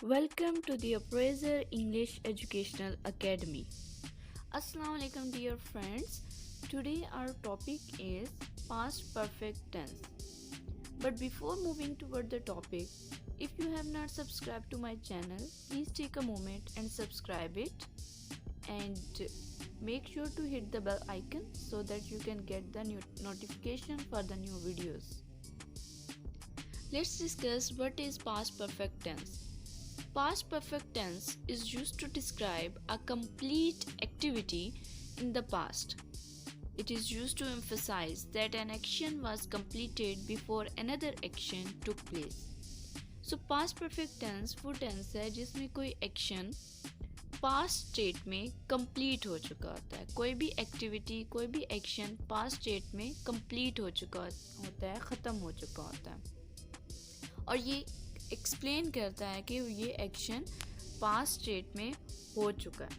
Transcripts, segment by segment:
Welcome to the Appraiser English Educational Academy. Assalamu alaikum dear friends. Today our topic is past perfect tense. But before moving toward the topic, if you have not subscribed to my channel, please take a moment and subscribe it and make sure to hit the bell icon so that you can get the new notification for the new videos. Let's discuss what is past perfect tense. Past perfect tense is used to describe a complete activity in the past. It is used to emphasize that an action was completed before another action took place. So past perfect tense वो tense है जिसमें कोई action past state में complete हो चुका होता है. कोई भी activity, कोई भी action past state में complete हो चुका होता है, ख़त्म हो चुका होता है. और ये एक्सप्लेन करता है कि ये एक्शन पास्ट स्टेट में हो चुका है.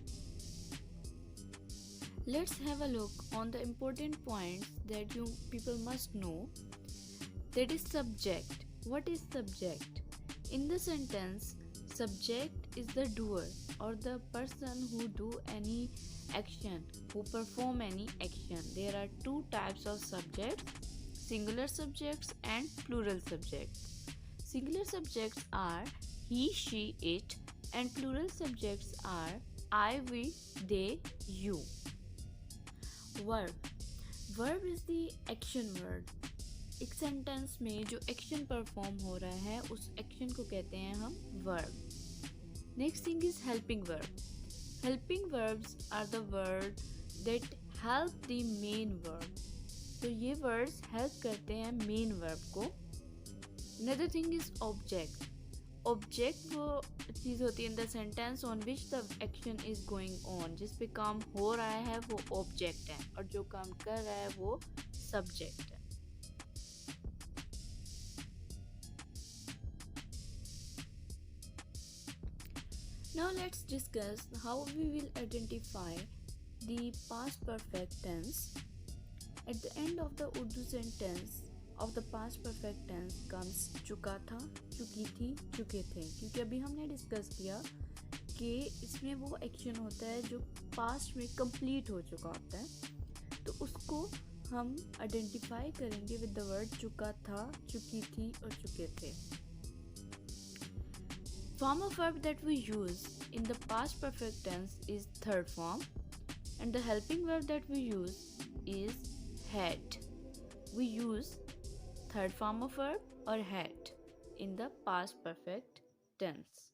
Let's have a look on the important points that you people must know. That is subject. What is subject? In the sentence subject is the doer or the person who do any action, who perform any action. There are two types of subjects, singular subjects and plural subjects. Singular subjects are he, she, it, and plural subjects are I, we, they, you. Verb. Verb is the action word. एक sentence में जो action perform हो रहा है उस action को कहते हैं हम verb. Next thing is helping verb. Helping verbs are the word that help the main verb. तो ये वर्ड्स हेल्प करते हैं मेन वर्ब को. Another thing is object. Object वो चीज़ होती है in the sentence on which the action is going on. जिस पे काम हो रहा है वो ऑब्जेक्ट है और जो काम कर रहा है वो सब्जेक्ट है. Now let's discuss how we will identify the past perfect tense. At the end of the Urdu sentence of the past perfect tense comes चुका था, चुकी थी, चुके थे. क्योंकि अभी हमने डिस्कस किया कि इसमें वो एक्शन होता है जो पास्ट में कंप्लीट हो चुका होता है. तो उसको हम आइडेंटिफाई करेंगे विद द वर्ड चुका था, चुकी थी और चुके थे. Form of verb that we use in the past perfect tense is third form, and the helping verb that we use is had. We use third form of verb or had in the past perfect tense.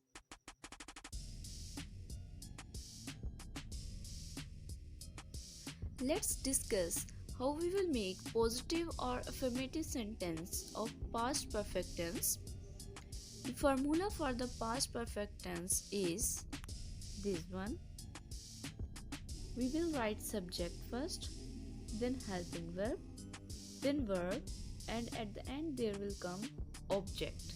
Let's discuss how we will make positive or affirmative sentence of past perfect tense. The formula for the past perfect tense is this one. We will write subject first, then helping verb, then verb, and at the end there will come object.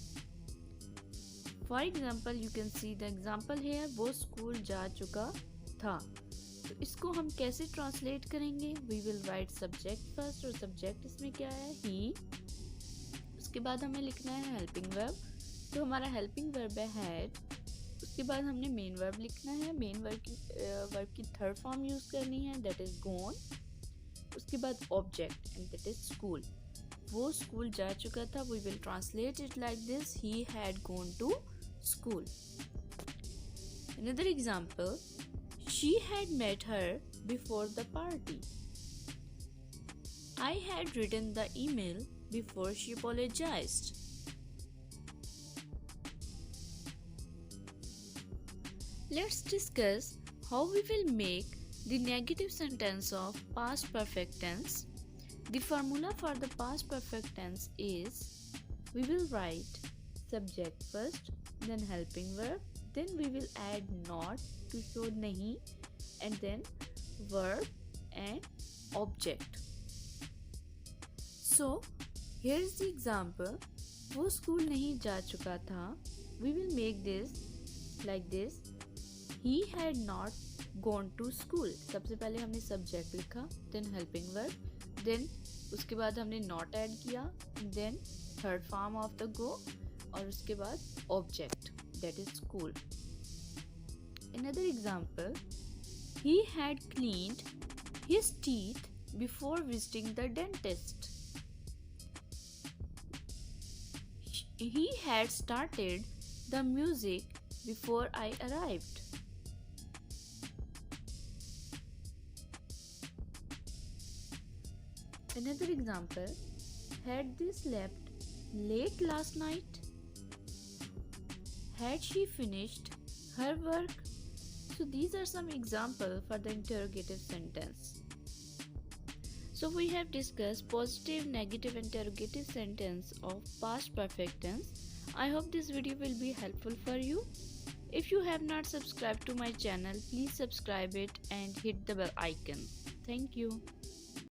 For example, you can see the example here. वो school जा चुका था. तो इसको हम कैसे translate करेंगे? We will write subject first और subject इसमें क्या है? He. उसके बाद हमें लिखना है helping verb. तो हमारा हेल्पिंग वर्ब है हैड. उसके बाद हमने मेन वर्ब लिखना है. मेन वर्ब की थर्ड फॉर्म यूज़ करनी है, दैट इज़ गोन. उसके बाद object and that is school. वो स्कूल जा चुका था. We will translate it like this, he had gone to school. Another example, she had met her before the party. I had written the email before she apologized. Let's discuss how we will make the negative sentence of past perfect tense. The formula for the past perfect tense is we will write subject first, then helping verb, then we will add not to show nahi, and then verb and object. So here is the example. वो school नहीं जा चुका था. We will make this like this. He had not gone to school. सबसे पहले हमने subject लिखा, then helping verb, then उसके बाद हमने not add किया, then third form of the go और उसके बाद object. that is school. Another example, he had cleaned his teeth before visiting the dentist. He had started the music before I arrived. Another example, had they slept late last night? Had she finished her work? So these are some examples for the interrogative sentence. So we have discussed positive, negative, interrogative sentence of past perfect tense. I hope this video will be helpful for you. If you have not subscribed to my channel, please subscribe it and hit the bell icon. Thank you.